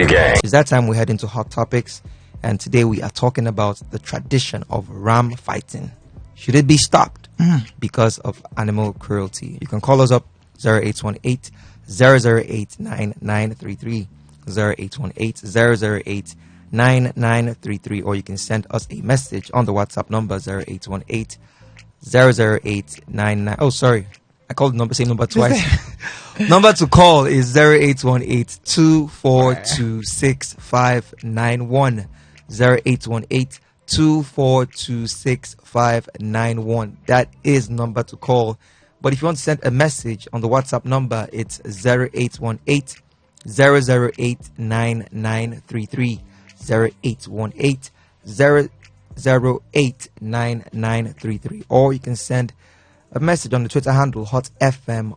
Celebratory Gang. It's that time we head into hot topics, and today we are talking about the tradition of ram fighting. Should it be stopped because of animal cruelty? You can call us up 0818 008 9933, 0818 008 9933, or you can send us a message on the WhatsApp number 0818 008 99. Oh, sorry, I called the number, same number twice. Number to call is 0818 2426 0818 2426 That is number to call. But if you want to send a message on the WhatsApp number, it's 0818 008 9933, 0818 008 9933, or you can send a message on the Twitter handle hotfm_Lagos.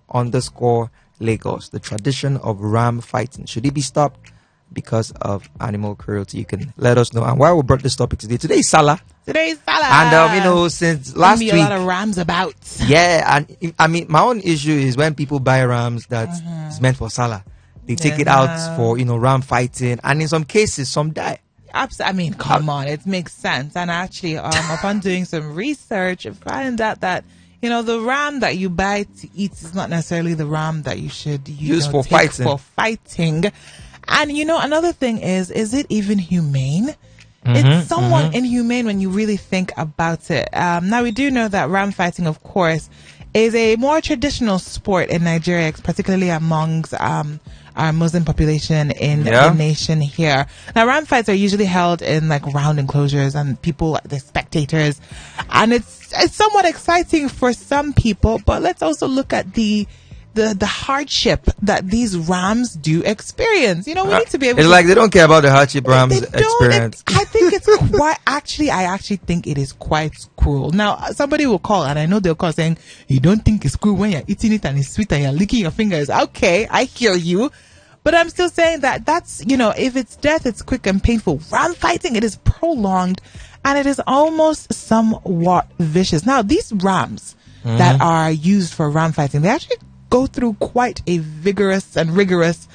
The tradition of ram fighting, should it be stopped because of animal cruelty? You can let us know. And why we brought this topic today is Salah. Today's Salah. And since last week, a lot of rams about. Yeah, and I mean, my own issue is when people buy rams that is meant for Salah, they take it out for ram fighting, and in some cases, some die. I mean, come on, it makes sense. And actually, upon doing some research, I found out that the ram that you buy to eat is not necessarily the ram that you should use for take fighting. For fighting. And another thing is it even humane? It's somewhat inhumane when you really think about it. Now, we do know that ram fighting, of course, is a more traditional sport in Nigeria, particularly amongst our Muslim population in the nation here. Now, ram fights are usually held in round enclosures, and people, the spectators, and it's somewhat exciting for some people. But let's also look at the hardship that these rams do experience. We need to be able. It's like they don't care about the hardship rams experience. I think it's quite. I actually think it is quite cruel. Now, somebody will call, and I know they'll call saying, "You don't think it's cruel when you're eating it and it's sweet and you're licking your fingers." Okay, I hear you, but I'm still saying that's if it's death, it's quick and painful. Ram fighting, it is prolonged, and it is almost somewhat vicious. Now, these rams that are used for ram fighting, they actually go through quite a vigorous and rigorous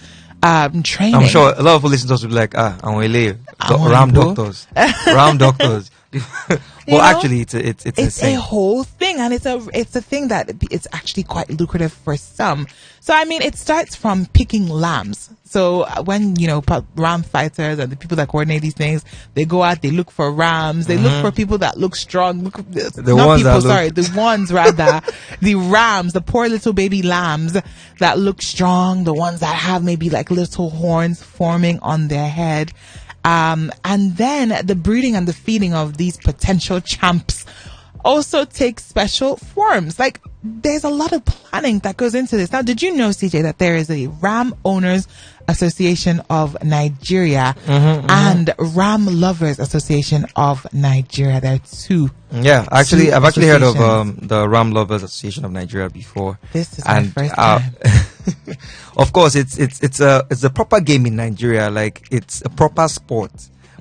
training. I'm sure a lot of listeners will be like, ram doctors. Ram doctors. Well, actually, it's a whole thing, and it's a thing that it's actually quite lucrative for some. So, I mean, it starts from picking lambs. So when, ram fighters and the people that coordinate these things, they go out, they look for rams, they look for people that look strong. The ones rather, the rams, the poor little baby lambs that look strong, the ones that have maybe little horns forming on their head. And then the breeding and the feeding of these potential champs also takes special forms. There's a lot of planning that goes into this. Now, did you know, CJ, that there is a Ram Owners Association of Nigeria and Ram Lovers Association of Nigeria? There are two. Yeah, actually, I've actually heard of the Ram Lovers Association of Nigeria before. This is my first time. Of course, it's a proper game in Nigeria. It's a proper sport.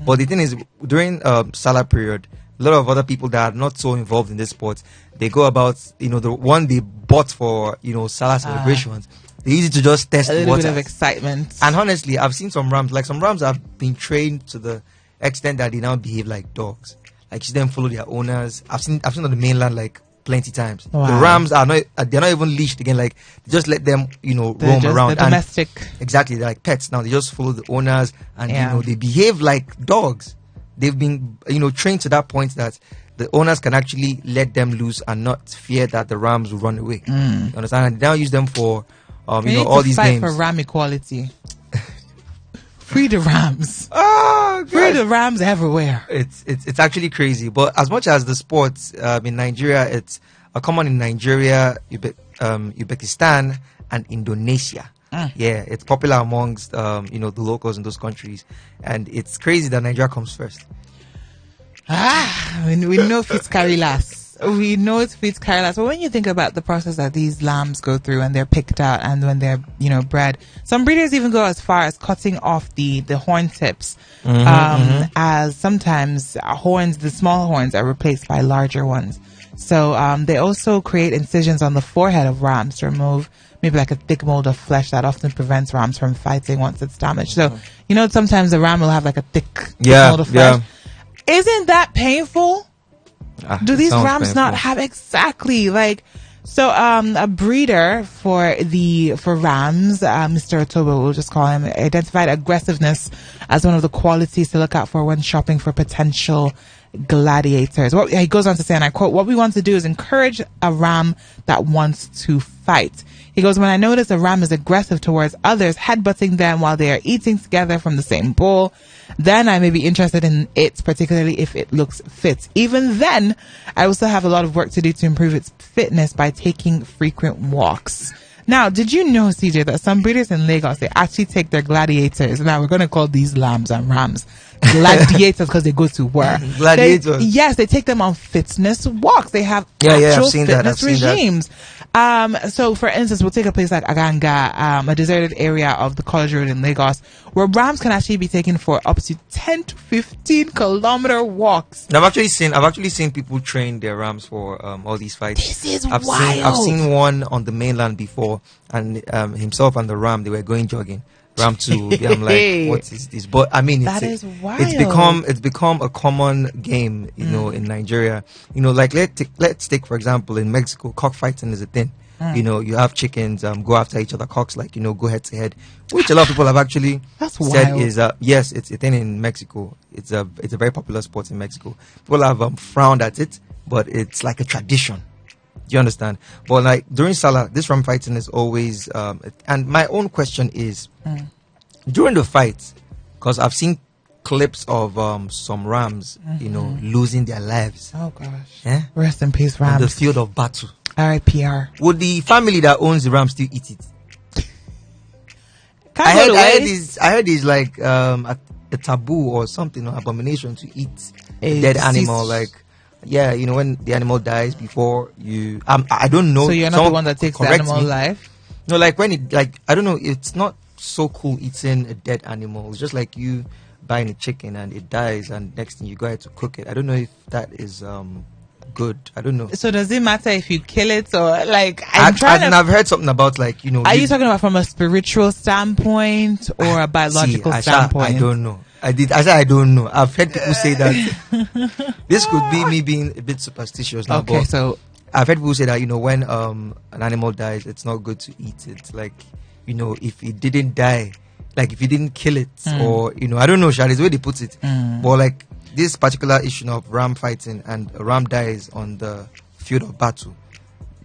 But the thing is, during Salah period, a lot of other people that are not so involved in this sport, they go about, the one they bought for, Salah celebrations. They use it to just test a the little waters. bit of excitement. And honestly, I've seen some rams. Some rams have been trained to the extent that they now behave like dogs. You see them follow their owners. I've seen on the mainland plenty times. Wow. The rams are they're not even leashed again. They just let them roam around. The domestic. Exactly, they're like pets now. They just follow the owners, and they behave like dogs. They've been trained to that point that the owners can actually let them loose and not fear that the rams will run away. You understand? And they now use them for all these fight games. For ram equality. Free the rams. Oh, God. Free the rams everywhere. It's actually crazy. But as much as the sports in Nigeria, it's common in Nigeria, Uzbekistan, and Indonesia. Yeah, it's popular amongst the locals in those countries, and it's crazy that Nigeria comes first. We know it's carry last. We know it's feeds carry last. But when you think about the process that these lambs go through when they're picked out and when they're bred, some breeders even go as far as cutting off the horn tips, as sometimes the small horns are replaced by larger ones. So they also create incisions on the forehead of rams to remove maybe like a thick mold of flesh that often prevents rams from fighting once it's damaged. So, sometimes the ram will have like a thick mold of flesh. Isn't that painful? Do these rams not have exactly like? So, a breeder for rams, Mr. Otobo, we'll just call him, identified aggressiveness as one of the qualities to look out for when shopping for potential gladiators. He goes on to say, and I quote, "What we want to do is encourage a ram that wants to fight." He goes, "When I notice a ram is aggressive towards others, headbutting them while they are eating together from the same bowl, then I may be interested in it, particularly if it looks fit. Even then, I will still have a lot of work to do to improve its fitness by taking frequent walks." Now, did you know, CJ, that some breeders in Lagos, they actually take their gladiators? Now, we're going to call these lambs and rams gladiators because they go to war. Gladiators. Yes, they take them on fitness walks. They have actual fitness regimes. So, for instance, we'll take a place like Aganga, a deserted area of the College Road in Lagos, where rams can actually be taken for up to 10 to 15 kilometer walks. I've actually seen people train their rams for all these fights. This is wild. I've seen one on the mainland before, and himself and the ram, they were going jogging. Ram to I'm like, what is this? But I mean, is wild. It's become a common game, in Nigeria. Like let's take for example in Mexico, cockfighting is a thing. You have chickens go after each other, cocks go head to head, which a lot of people have actually said wild. is yes, it's a thing in Mexico. It's a very popular sport in Mexico. People have frowned at it, but it's like a tradition. Do you understand? But like during Salah, this ram fighting is always and my own question is during the fight, because I've seen clips of some rams, losing their lives. Oh gosh. Yeah? Rest in peace, rams. On the field of battle. RIPR. Would the family that owns the ram still eat it? I heard it's like a taboo or something, or abomination to eat a dead animal. Like, when the animal dies before you. I don't know. So you're not the one that takes the animal life? No, like when it, like, I don't know. It's not so cool eating a dead animal. It's just like you buying a chicken and it dies, and next thing you go ahead to cook it. I don't know if that is good. I don't know. So does it matter if you kill it or like? I've heard something about like Are you talking about from a spiritual standpoint or a biological standpoint? I don't know. I said I don't know. I've heard people say that. This could be me being a bit superstitious now. Okay, so I've heard people say that when an animal dies, it's not good to eat it. Like if it didn't die, like if you didn't kill it, or I don't know, Shad, is the way they put it. But like this particular issue of ram fighting, and a ram dies on the field of battle,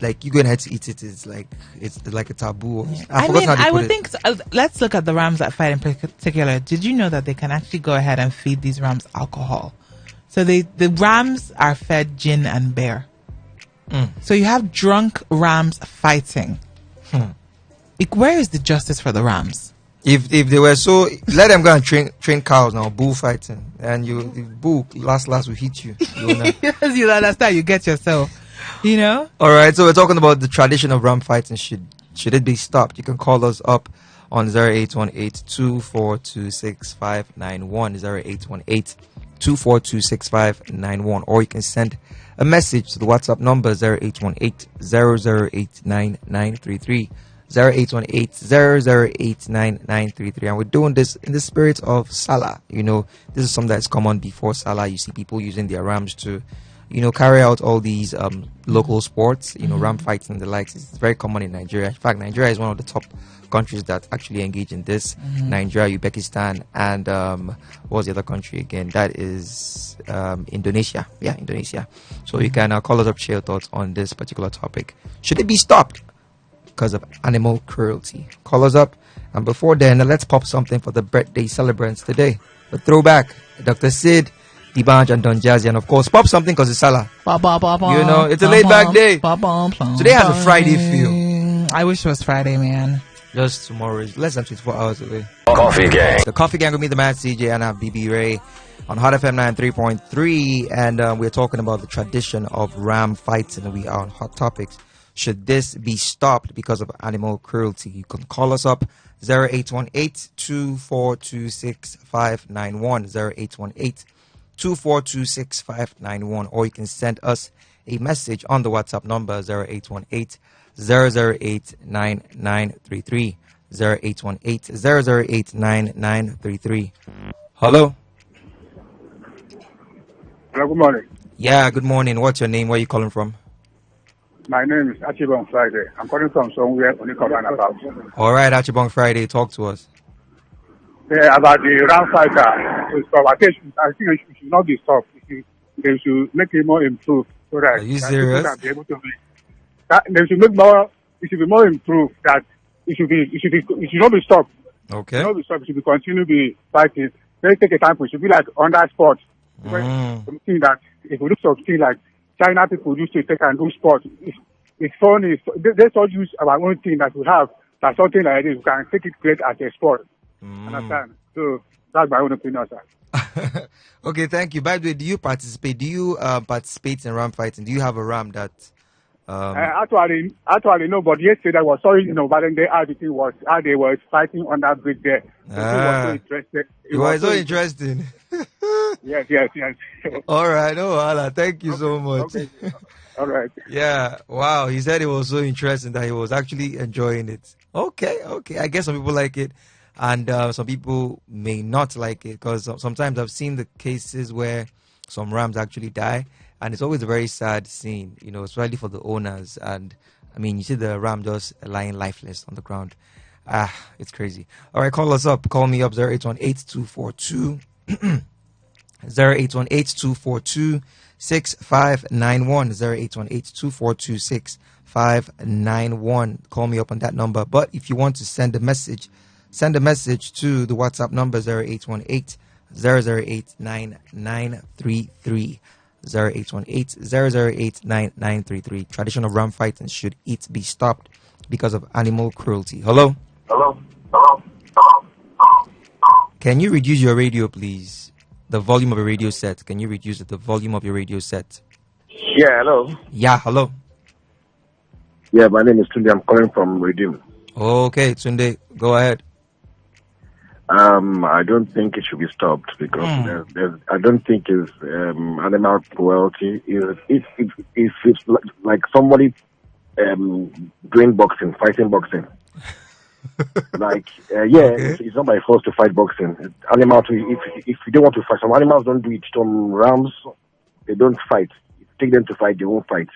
like you going ahead to eat it is like it's like a taboo. I would think let's look at the rams that fight in particular. Did you know that they can actually go ahead and feed these rams alcohol? So the rams are fed gin and beer. So you have drunk rams fighting. Where is the justice for the rams? If they were so, let them go and train cows now, bullfighting, and the bull last will hit you. Yes, you understand. You get yourself. All right. So we're talking about the tradition of ram fighting. Should it be stopped? You can call us up on 0818-242-6591, 0818-242-6591, or you can send a message to the WhatsApp number 0818-008-9933. 0818-008-9933, and we're doing this in the spirit of Salah. This is something that's common before Salah. You see people using their rams to, carry out all these local sports, ram fighting and the likes. It's very common in Nigeria. In fact, Nigeria is one of the top countries that actually engage in this. Nigeria, Uzbekistan, and what was the other country again? That is Indonesia. Yeah, Indonesia. So you can call us up, share your thoughts on this particular topic. Should it be stopped because of animal cruelty? Call us up. And before then, let's pop something for the birthday celebrants today. The throwback, Dr. Sid, Dibanj, and Don Jazzy. And of course, pop something because it's Salah. It's a laid back day. Today has a Friday feel. I wish it was Friday, man. Just tomorrow is less than 24 hours away. Coffee Gang. The Coffee Gang with me, the man CJ, and BB Ray on Hot FM 93.3. And we're talking about the tradition of ram fighting. We are on Hot Topics. Should this be stopped because of animal cruelty? You can call us up 0818-242-6591, 0818-242-6591, or you can send us a message on the WhatsApp number 0818 0089933. 0818 Hello. Hello, good morning. Yeah, good morning. What's your name? Where are you calling from? My name is Achibon Friday. I'm calling from somewhere on the about. All right, Achibong Friday, talk to us. Yeah, about the round fighter. I think it should not be stopped. They should make it more improved so that Are you people serious? can be able to be. They should make more. It should be more improved. That it should not be stopped. Okay. It should not be stopped. It should be continue to be fighting. Let's take a time. It should be like under sport. Something that if we look something like China people used to take and do sport. It's funny. They all use our own thing that we have. That something like this we can take it great as a sport. Understand? So that's my own opinion, sir. Okay, thank you. By the way, do you participate? Do you participate in ram fighting? Do you have a ram that? Actually, no. But yesterday I was sorry, but then they were fighting on that bridge there. It was so interesting. It was so interesting. Yes. All right, thank you so much. Okay. All right. Yeah, wow. He said it was so interesting that he was actually enjoying it. Okay. I guess some people like it, and some people may not like it because sometimes I've seen the cases where some rams actually die, and it's always a very sad scene, especially for the owners. And I mean, you see the ram just lying lifeless on the ground. It's crazy. All right, call us up. Call me up 0818-242 0818-242-6591 0818-242-6591. Call me up on that number. But if you want to send a message to the WhatsApp number 0818-008-9933 0818-008-9933. Tradition of ram fighting, should it be stopped because of animal cruelty? Hello. Can you reduce your radio, please? The volume of your radio set. Can you reduce the volume of your radio set? Yeah, hello. Yeah, hello. Yeah, my name is Tunde. I'm calling from Redeem. Okay, Tunde, go ahead. I don't think it should be stopped because I don't think it's animal cruelty. If it's like somebody doing boxing, fighting boxing. Okay. It's not by force to fight boxing. Animals, if you don't want to fight, some animals don't do it. Some rams, they don't fight. If you take them to fight, they won't fight.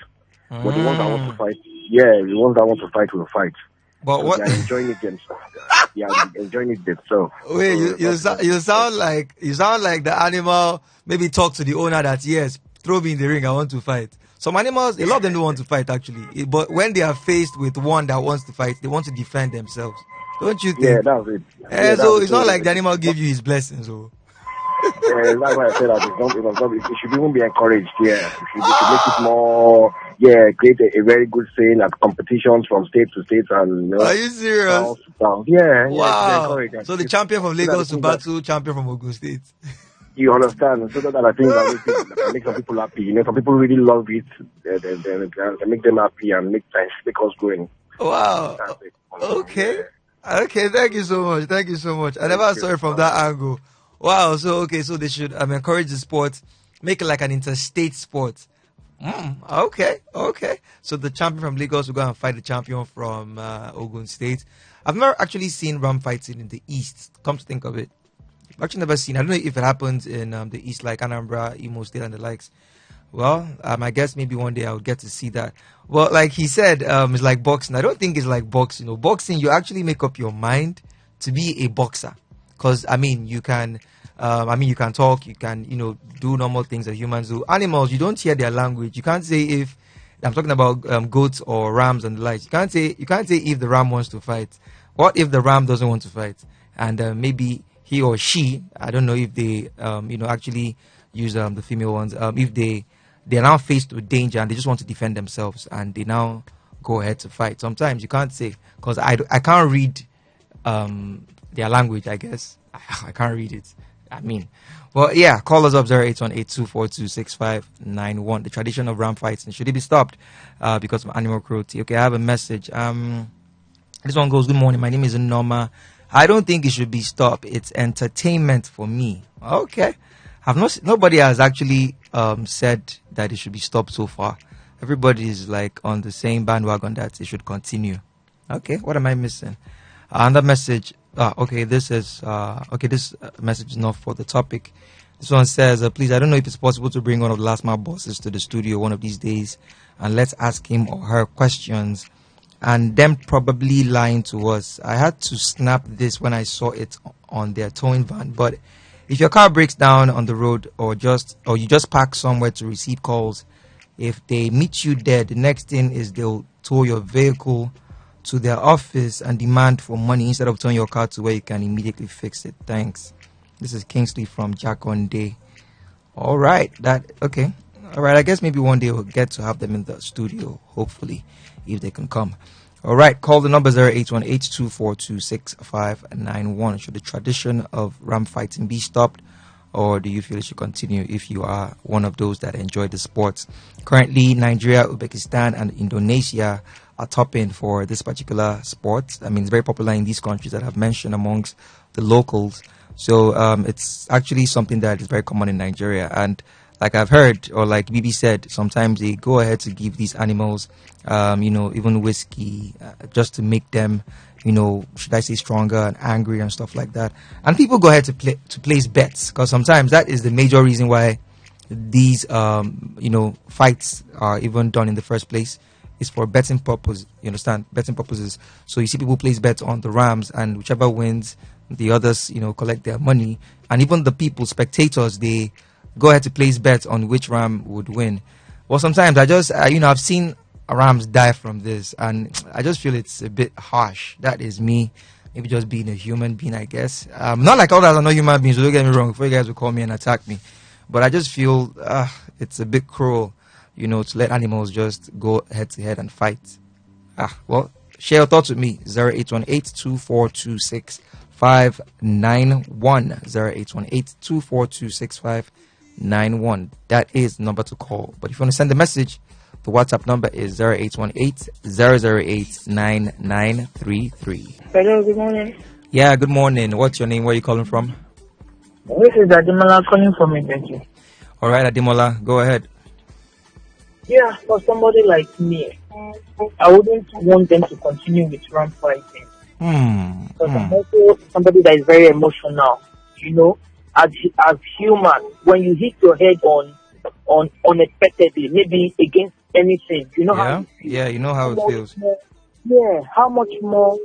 But the ones that want to fight, the ones that want to fight will fight. But so what? They are enjoying it themselves. Enjoying it themselves. Wait, you sound like the animal. Maybe talk to the owner that yes, throw me in the ring. I want to fight. Some animals, a lot of them don't want to fight actually. But when they are faced with one that wants to fight, they want to defend themselves. Don't you think? Yeah, that's it. So it's not like the animal give you his blessings. That's why I said that it should even be encouraged. Yeah, we should make it more. Yeah, create a very good saying at competitions from state to state and. Are you serious? Yeah. Wow. So the champion from Lagos to battle champion from Ogun State. You understand? So that I think that make some people happy. Some people really love it. They make them happy and make us going. Wow. Okay. Thank you so much. I never saw it from that angle. Wow. So they should encourage the sport, make it like an interstate sport. Okay. So the champion from Lagos will go and fight the champion from Ogun State. I've never actually seen ram fighting in the East. Come to think of it, I've actually never seen. I don't know if it happens in the East, like Anambra, Imo State, and the likes. Well, I guess maybe one day I'll get to see that. Well, like he said, it's like boxing. I don't think it's like boxing. Boxing, you actually make up your mind to be a boxer, because you can. You can talk, you can, do normal things that humans do. Animals, you don't hear their language. You can't say if I'm talking about goats or rams and the likes. You can't say if the ram wants to fight. What if the ram doesn't want to fight? And maybe he or she, I don't know if they, actually use the female ones. If they're now faced with danger and they just want to defend themselves and they now go ahead to fight. Sometimes you can't say because I can't read their language. I guess I can't read it. Well, yeah, call us up 08182426591. The tradition of ram fights, and should it be stopped because of animal cruelty? Okay, I have a message. This one goes, good morning, my name is Norma. I don't think it should be stopped. It's entertainment for me. Okay. Nobody has actually said that it should be stopped so far. everybody is like on the same bandwagon that it should continue. Okay, what am I missing? Another message. Okay, this is This message is not for the topic. This one says, please, I don't know if it's possible to bring one of the last mile bosses to the studio one of these days, and let's ask him or her questions, and them probably lying to us. I had to snap this when I saw it on their towing van. But if your car breaks down on the road, or you just park somewhere to receive calls, if they meet you there, the next thing is they'll tow your vehicle to their office and demand for money instead of towing your car to where you can immediately fix it. Thanks. This is Kingsley from Jack on Day. All right. Okay. All right. I guess maybe one day we'll get to have them in the studio, hopefully, if they can come. All right. Call the number 08182426591. Should the tradition of ram fighting be stopped, or do you feel it should continue if you are one of those that enjoy the sports? Currently, Nigeria, Uzbekistan, and Indonesia are topping for this particular sport. I mean, it's very popular in these countries that I've mentioned amongst the locals. So it's actually something that is very common in Nigeria. And like I've heard, or like Bibi said, sometimes they go ahead to give these animals, even whiskey, just to make them, should I say, stronger and angry and stuff like that. And people go ahead to place bets, because sometimes that is the major reason why these, fights are even done in the first place. It's for betting purpose. You understand? Betting purposes. So you see people place bets on the Rams, and whichever wins, the others, collect their money. And even the people, spectators, they go ahead to place bets on which Ram would win. Well, sometimes I've seen Rams die from this, and I just feel it's a bit harsh. That is me, maybe just being a human being, I guess. Not like others are not human beings, so don't get me wrong, before you guys will call me and attack me. But I just feel it's a bit cruel, to let animals just go head to head and fight. Well, share your thoughts with me. 0818-2426-591. 0818-2426-591. That is the number to call. But if you want to send a message, the WhatsApp number is 0818-008-9933. Hello, good morning. Yeah, good morning. What's your name? Where are you calling from? This is Ademola calling from Ibeji. All right, Ademola, go ahead. Yeah, for somebody like me, I wouldn't want them to continue with ram fighting. Because I'm also somebody that is very emotional. As human, when you hit your head on unexpectedly, maybe against anything, how you know how it feels. How much more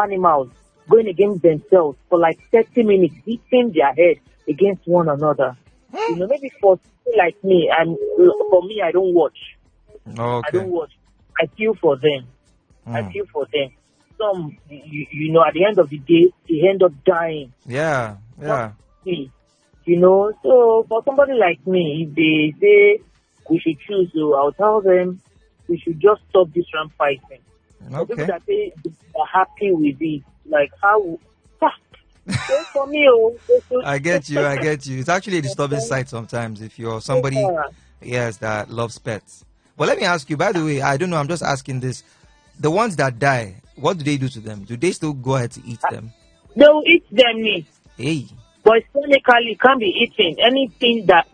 animals going against themselves for like 30 minutes, hitting their head against one another. Maybe for people like me, and for me, I don't watch. Okay. I don't watch. I feel for them. Some, at the end of the day, they end up dying. Yeah. So for somebody like me, if they say we should choose, I'll tell them we should just stop this ram fighting. For people that say they are happy with it, like how? For me, I get you. It's actually a disturbing sight sometimes if you're somebody, that loves pets. Well, let me ask you, by the way, I don't know, I'm just asking this. The ones that die, what do they do to them? Do they still go ahead to eat them? They'll eat them, Hey. But technically, it can't be eaten. Anything that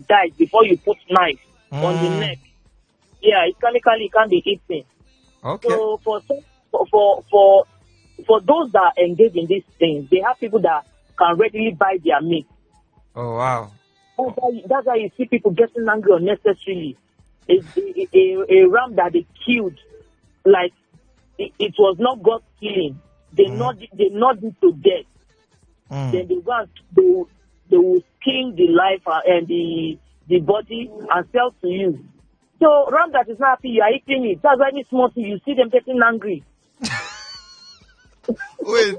dies before you put knife on the neck, technically it can't be eaten. Okay. So for those that engage in these things, they have people that can readily buy their meat. Oh wow. That's why you see people getting angry unnecessarily. A ram that they killed, like it was not God killing. They not it to death. Then they will skin the life and the body and sell to you. So ram that is not happy, you are eating it. That's why any small thing you see them getting angry. Wait,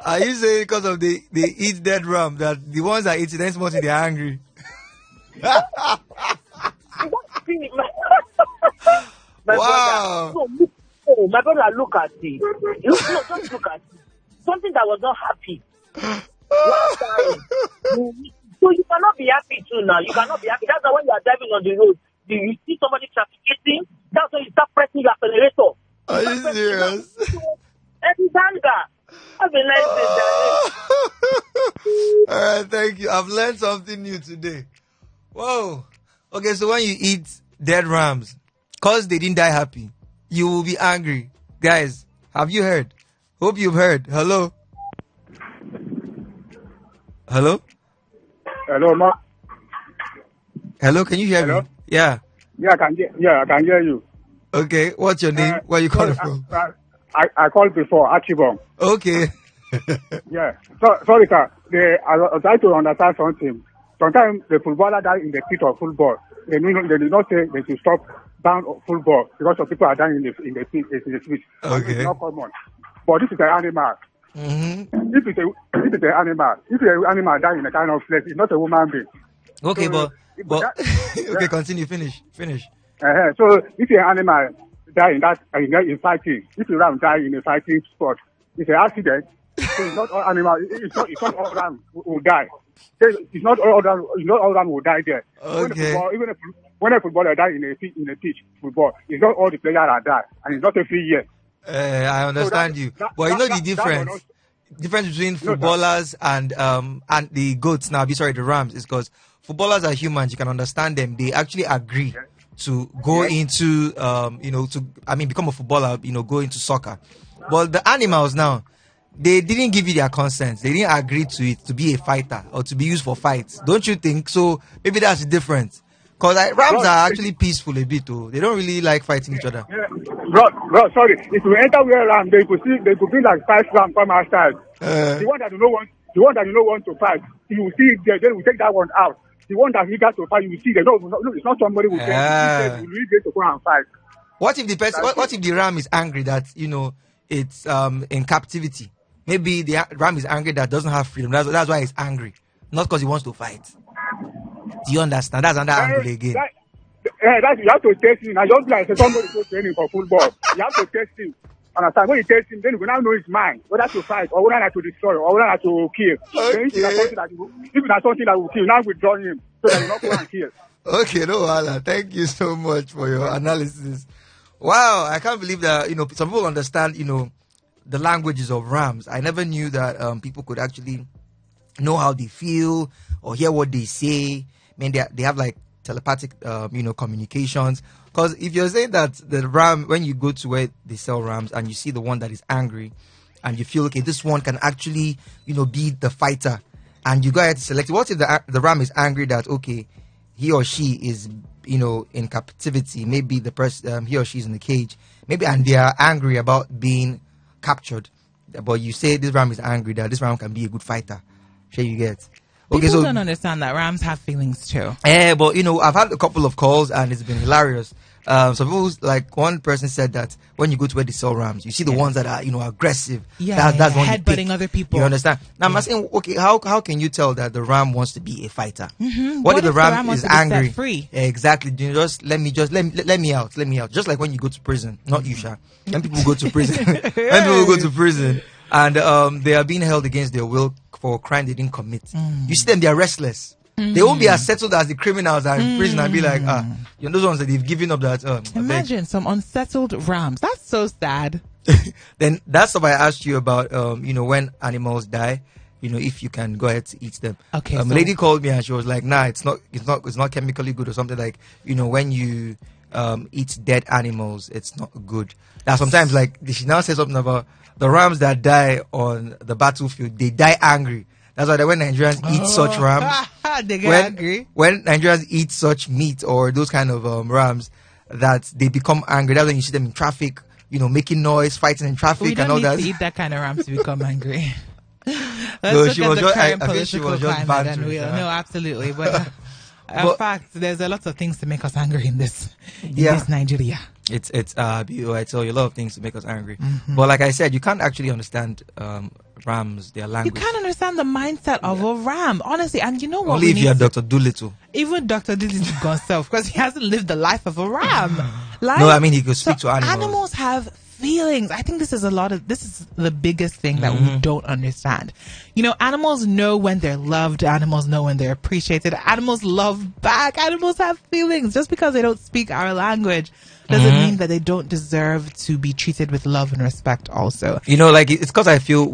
are you saying because of they eat dead ram that the ones that eat it, then small thing they are angry? Wow. My brother, look at it. Just look at it. Something that was not happy. Last time. So you cannot be happy too now. You cannot be happy. That's why when you are driving on the road, you see somebody trafficking, that's when you start pressing your accelerator. Are you serious? Have a nice day, darling. All right, thank you. I've learned something new today. Whoa. Okay, so when you eat dead rams, cause they didn't die happy, you will be angry. Guys, have you heard? Hope you've heard. Hello? Hello? Hello, Ma. Hello, can you hear Hello? me? Yeah. Yeah, I can hear you. Okay, what's your name? Where you calling from? I called before, Achibong. Okay. Yeah. So, sorry, sir. I try to understand something. Sometimes the footballer die in the pit of football. They did not say they should stop ban football because of people are dying in the pit. Okay. It's not common. But this is an animal. Mm-hmm. If it's an animal, if an animal die in a kind of flesh, it's not a woman being. Okay, So, but okay, continue. Finish. So if an animal die in fighting, if a ram die in a fighting sport, it's an accident. So it's not all animal. It's not all ram will die. It's not all ram will die there. Okay. When a footballer die in a pitch football, it's not all the players are die, and it's not every year. I understand you, but you know the difference. Difference between footballers and the goats now. The rams is because footballers are humans. You can understand them. They actually agree to go into become a footballer. Go into soccer. But the animals now, they didn't give you their consent. They didn't agree to it to be a fighter or to be used for fights. Don't you think? So maybe that's the difference. Because rams are actually peaceful a bit too. They don't really like fighting each other. Yeah. Bro, sorry. If you enter where ram, they could be like 5 ram come outside. The one that you don't want to fight, you will see it there. Then we take that one out. The one that he got to fight, you will see that no, it's not somebody who can. You will get to go and fight. What if the person? What if the ram is angry that it's in captivity? Maybe the ram is angry that doesn't have freedom. That's why he's angry, not because he wants to fight. Do you understand? That's another angle again. You have to test him. I just like somebody go training for football. You have to test him. Understand? When you test him, then you will now know his mind, whether to fight or whether to destroy or whether to kill. Okay. If it's something that will kill, now withdraw him so that you not go and kill. Okay, no, Allah. Thank you so much for your analysis. Wow, I can't believe that some people understand the languages of rams. I never knew that people could actually know how they feel or hear what they say. I mean, they have like telepathic, communications. Because if you're saying that the ram, when you go to where they sell rams and you see the one that is angry, and you feel okay, this one can actually, be the fighter, and you go ahead to select it. What if the ram is angry that okay, he or she is, in captivity? Maybe the person, he or she is in the cage. Maybe and they are angry about being captured. But you say this ram is angry that this ram can be a good fighter. Sure, you get. Okay, People don't understand that rams have feelings too. But I've had a couple of calls and it's been hilarious. So people, like one person said that when you go to where they sell rams, you see the ones that are aggressive. That's one headbutting other people. You understand? Now I'm asking, okay, how can you tell that the ram wants to be a fighter? Mm-hmm. What if the ram is angry? Set free? Exactly. Let me out. Just like when you go to prison, not you, Sha. When people go to prison, and they are being held against their will for a crime they didn't commit. You see them, they are restless. They won't be as settled as the criminals are in prison and be like, those ones that they've given up that. Imagine some unsettled rams. That's so sad. Then that's what I asked you about, when animals die, if you can go ahead to eat them. Okay. A lady called me and she was like, nah, it's not chemically good or something like, when you eat dead animals, it's not good. Now sometimes like she now says something about the rams that die on the battlefield, they die angry. That's why when Nigerians eat such rams, they get angry. When Nigerians eat such meat or those kind of rams, that they become angry. That's when you see them in traffic, making noise, fighting in traffic and all that. We don't need to eat that kind of ram to become angry. No, she was just, I think she was just bantering. No, absolutely. But in fact, there's a lot of things to make us angry in this Nigeria. It's I tell you a lot of things to make us angry. But like I said, you can't actually understand rams, their language. You can't understand the mindset of a ram, honestly. And you know what? Only if you're Dr. Doolittle. Even Dr. Doolittle gone self because he hasn't lived the life of a ram. No, I mean he could speak to animals. Animals have feelings. I think this is the biggest thing that we don't understand. Animals know when they're loved. Animals know when they're appreciated. Animals love back. Animals have feelings. Just because they don't speak our language doesn't mean that they don't deserve to be treated with love and respect also. It's because I feel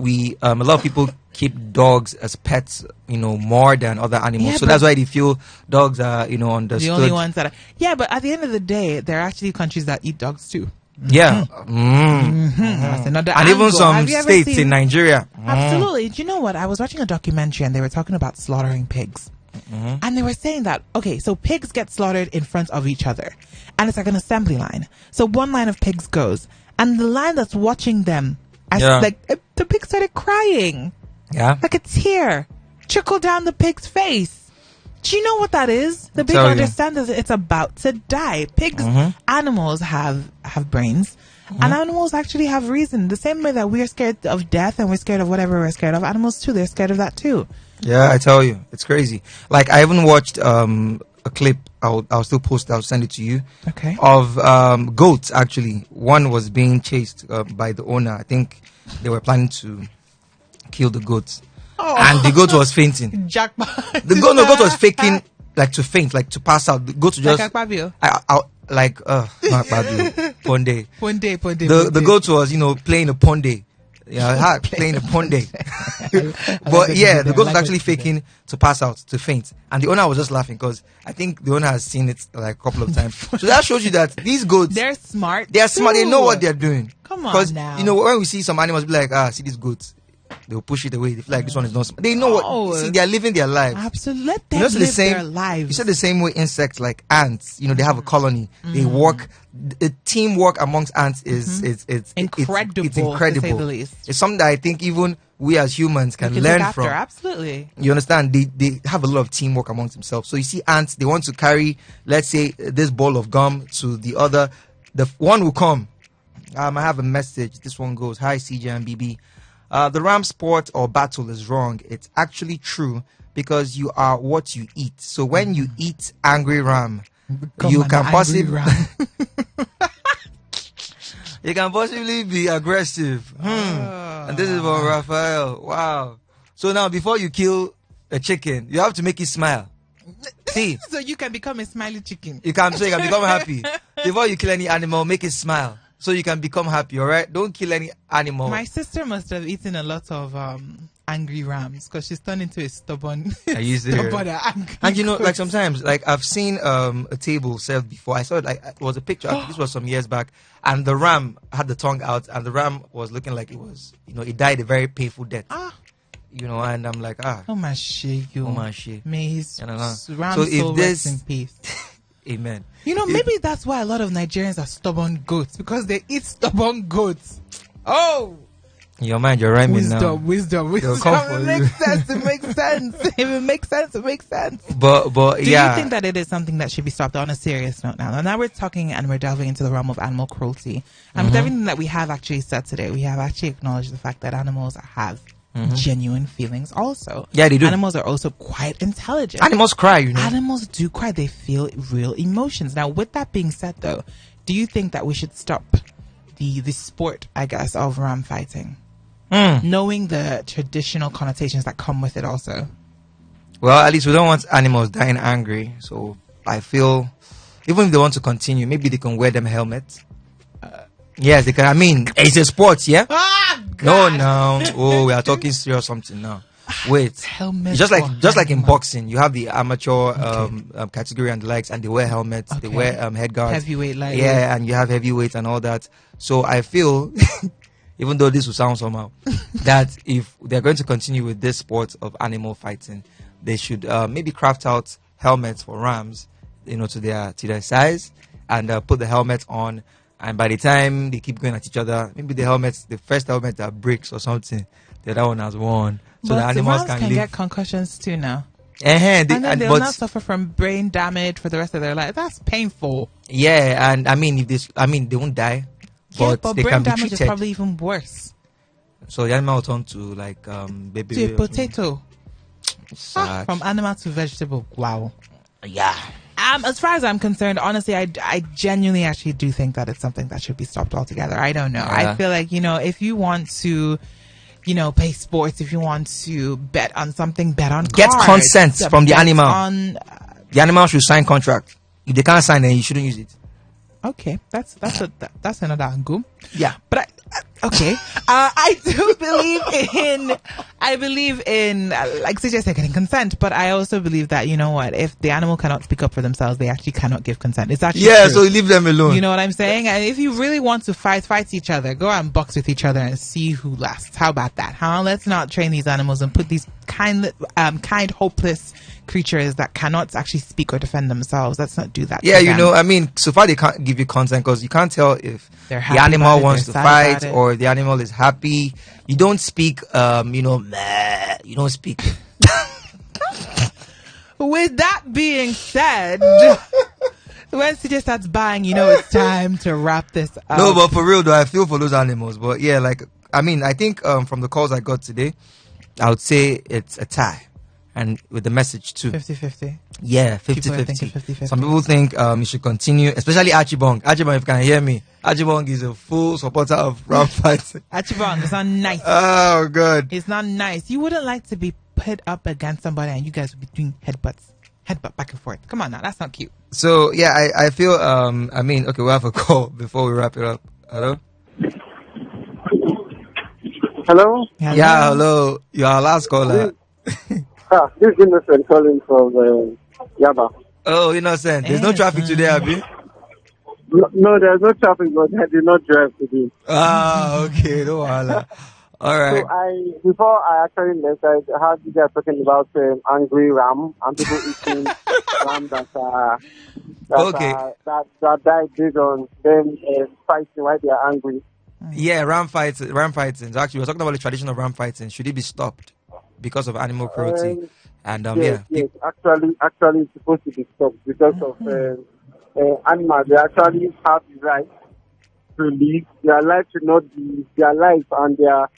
a lot of people keep dogs as pets, more than other animals. Yeah, So that's why they feel dogs are, understood. The only ones that are, yeah, but at the end of the day, there are actually countries that eat dogs too. Yeah. That's another And angle. even some Have you ever states seen- in Nigeria. Absolutely. Do you know what? I was watching a documentary and they were talking about slaughtering pigs. And they were saying that, okay, so pigs get slaughtered in front of each other. And it's like an assembly line. So one line of pigs goes. And the line that's watching them, the pig started crying. Yeah. Like a tear trickled down the pig's face. Do you know what that is? The pig tell you. understands that it's about to die. Pigs, animals have brains. And animals actually have reason. The same way that we're scared of death and we're scared of whatever we're scared of, animals too, they're scared of that too. Yeah, I tell you, it's crazy. Like, I even watched a clip. I'll still post. I'll send it to you. Okay. Of goats. Actually, one was being chased by the owner. I think they were planning to kill the goats, and the goat was fainting. Jackpot. The goat was faking, like to faint, like to pass out. The goat was just Like Akpabio. Mark Babio, Ponde. Ponde. The goat was, playing a Ponde. Yeah, playing a Ponde. But yeah, the goat was actually faking to pass out, to faint. And the owner was just laughing because I think the owner has seen it like a couple of times. So that shows you that these goats, They're smart. they are smart. They know what they're doing. Come on Because, now. when we see some animals be like, see these goats, they'll push it away. They feel like this one is not smart. They know what, see, they're living their lives. Absolutely. Let them So live their lives. You said the same way insects like ants, they have a colony. They work. The teamwork amongst ants is incredible. It's incredible. To say the least. It's something that I think even we as humans can You learn look after, from. Absolutely. You understand? They have a lot of teamwork amongst themselves. So you see ants, they want to carry, let's say, this ball of gum to the other. The one will come. I have a message. This one goes, "Hi CJ and BB. The ram sport or battle is wrong. It's actually true because you are what you eat. So when you eat angry ram, you can possibly you can possibly be aggressive. And this is from Raphael. Wow. So now before you kill a chicken, you have to make it smile. See, So you can become a smiley chicken. you can become happy. Before you kill any animal, make it smile. So you can become happy, all right? Don't kill any animal. My sister must have eaten a lot of angry rams because she's turned into a stubborn, Are you serious? stubborn angry And like goat. sometimes, like I've seen a table served before. I saw it, like it was a picture. I think this was some years back, and the ram had the tongue out, and the ram was looking like it was, it died a very painful death. And I'm like, Oh my shit, you. oh my shit. May his You know, ram so if soul this- rest in peace. Amen. Maybe that's why a lot of Nigerians are stubborn goats because they eat stubborn goats. Oh, In your mind, you're rhyming now. wisdom. They'll come for It you. makes sense. It makes sense. If it makes sense, it makes sense. But Do yeah. you think that it is something that should be stopped on a serious note now? And now we're talking and we're delving into the realm of animal cruelty. And with everything that we have actually said today, we have actually acknowledged the fact that animals have genuine feelings also. Yeah, they do. Animals are also quite intelligent. Animals cry, Animals do cry. They feel real emotions. Now, with that being said, though, do you think that we should stop the sport, I guess, of ram fighting? Knowing the traditional connotations that come with it also. Well, at least we don't want animals dying angry. So I feel, even if they want to continue, maybe they can wear them helmets. Yes, they can. I mean, it's a sport, yeah? No. Oh, we are talking serious something now. Wait. Helmet It's or just like in helmet? boxing, you have the amateur category and the likes, and they wear helmets, they Okay. wear head guards. Heavyweight, lightweight. Yeah, and you have heavyweight and all that. So I feel, even though this will sound somehow, that if they're going to continue with this sport of animal fighting, they should maybe craft out helmets for rams, to their size, and put the helmet on. And by the time they keep going at each other, maybe the first helmet that breaks or something, the other one has won. So But the animals rams can can live. get concussions too now. And And then they'll but not suffer from brain damage for the rest of their life. That's painful. yeah, and I mean, they won't die, Yeah, but they brain can be damage is treated. probably even worse. So the animal will turn to like baby. To a potato. Sad. From animal to vegetable. Wow. Yeah. As far as I'm concerned, honestly, I genuinely actually do think that it's something that should be stopped altogether. I don't know. Yeah. I feel like, if you want to, play sports, if you want to bet on something, bet on Get cards, consent from the bet animal. On, The animal should sign contract. If they can't sign, then you shouldn't use it. okay, that's another angle. Yeah. But Okay. I do believe in, like CJ said, getting consent, but I also believe that, you know what, if the animal cannot speak up for themselves, they actually cannot give consent. It's actually true. So leave them alone. You know what I'm saying? And if you really want to fight each other, go out and box with each other and see who lasts. How about that? Let's not train these animals and put these kind, hopeless creatures that cannot actually speak or defend themselves. Let's not do that. Yeah, so far they can't give you consent because you can't tell if the animal wants to fight or the animal is happy. You don't speak, you don't speak. With that being said, when CJ starts buying, it's time to wrap this up. No, but for real though, I feel for those animals. But yeah, I think from the calls I got today, I would say it's a tie. And with the message too. 50-50. Yeah, 50-50. Some people think you should continue, especially Archibong. Archibong, if you can hear me, Archibong is a full supporter of ram fighting. Archibong, it's not nice. Oh, God. It's not nice. You wouldn't like to be put up against somebody and you guys would be doing headbutt back and forth. Come on now, that's not cute. So, yeah, I feel, okay, we'll have a call before we wrap it up. Hello? Hello? Yeah, hello. You're our last caller. This is Innocent calling from Yaba. Oh, Innocent. There's no traffic today, Abby? No, there's no traffic, but I did not drive today. Okay. No worries. All right. So before I actually left, I heard you guys talking about angry ram and people eating ram that died based on them fighting while they are angry. Yeah, ram fighting. Actually, we're talking about the tradition of ram fighting. Should it be stopped because of animal cruelty? Yes, actually, it's supposed to be stopped because of animals. They actually have the right to live. Their life should not be their life, and their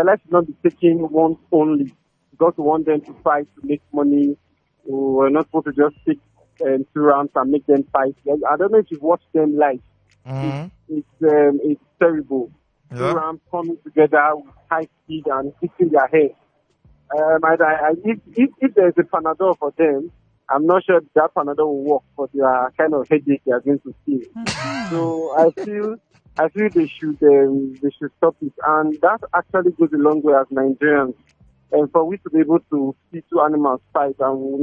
life should not be taken once only because we want them to fight to make money. We're not supposed to just pick 2 rounds and make them fight. I don't know if you've watched them live. It's terrible. Yeah. 2 rams coming together with high speed and hitting their head. If there's a Panadol for them, I'm not sure that Panadol will work for the kind of headache they are going to feel. So I feel they should stop it, and that actually goes a long way as Nigerians. And for we to be able to see 2 animals fight and will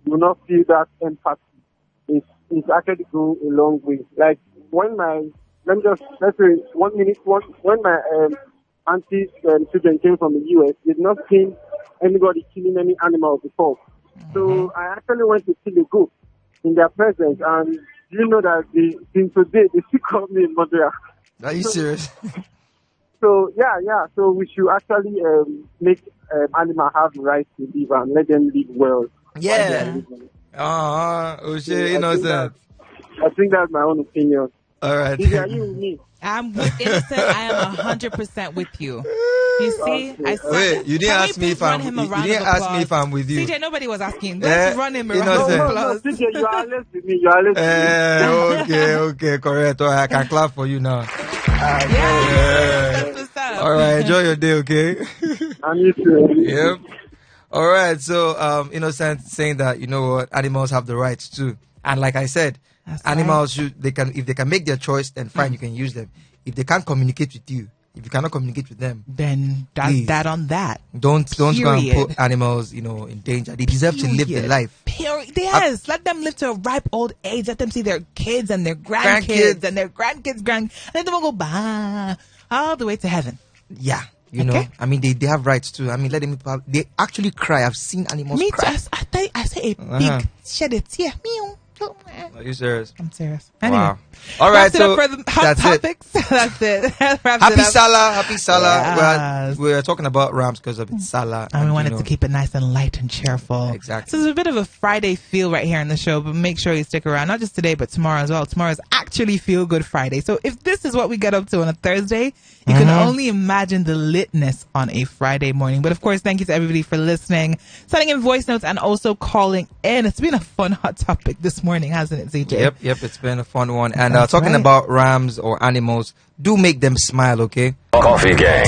not feel that empathy, it's actually go a long way. Like when when my aunties and children came from the US, they'd not seen anybody killing any animal before. So I actually went to kill a goat in their presence, and you know that since today they still call me a murderer. Are you serious? So yeah. So we should actually make animals have the right to live and let them live well. Yeah. Innocent. I think that's my own opinion. All right. Are you with me? I'm Innocent. I am 100% with you. You see, wait. You didn't ask me if I'm. You didn't ask me if I'm with you. CJ, nobody was asking. Let's run him around. No, CJ, you are less with me. You are less with me. Okay, correct. All right, I can clap for you now. Yeah. All right, enjoy your day, okay? And you too. Yep. All right, so Innocent saying that animals have the rights too, and like I said. That's animals if they can make their choice, then fine, you can use them. If they can't communicate with you, if you cannot communicate with them, then that's that on that. Don't go and put animals, in danger. They deserve to live their life. Period. Yes, let them live to a ripe old age. Let them see their kids and their grandkids and their grandkids and let them all go all the way to heaven. Yeah. They have rights too. Let them. They actually cry. I've seen animals cry. I say a pig shed a tear. Meow. Are you serious? I'm serious. Anyway, wow. All right, so for the hot topics. That's it. Happy Sallah. Yes. We're talking about rams because of it's Sallah. And we wanted to keep it nice and light and cheerful. Exactly. So there's a bit of a Friday feel right here in the show, but make sure you stick around. Not just today, but tomorrow as well. Tomorrow's actually Feel Good Friday. So if this is what we get up to on a Thursday, you can only imagine the litness on a Friday morning. But of course, thank you to everybody for listening, sending in voice notes, and also calling in. It's been a fun hot topic this morning, hasn't it, CJ? Yep. It's been a fun one. And talking about rams or animals, do make them smile, okay? Coffee Gang.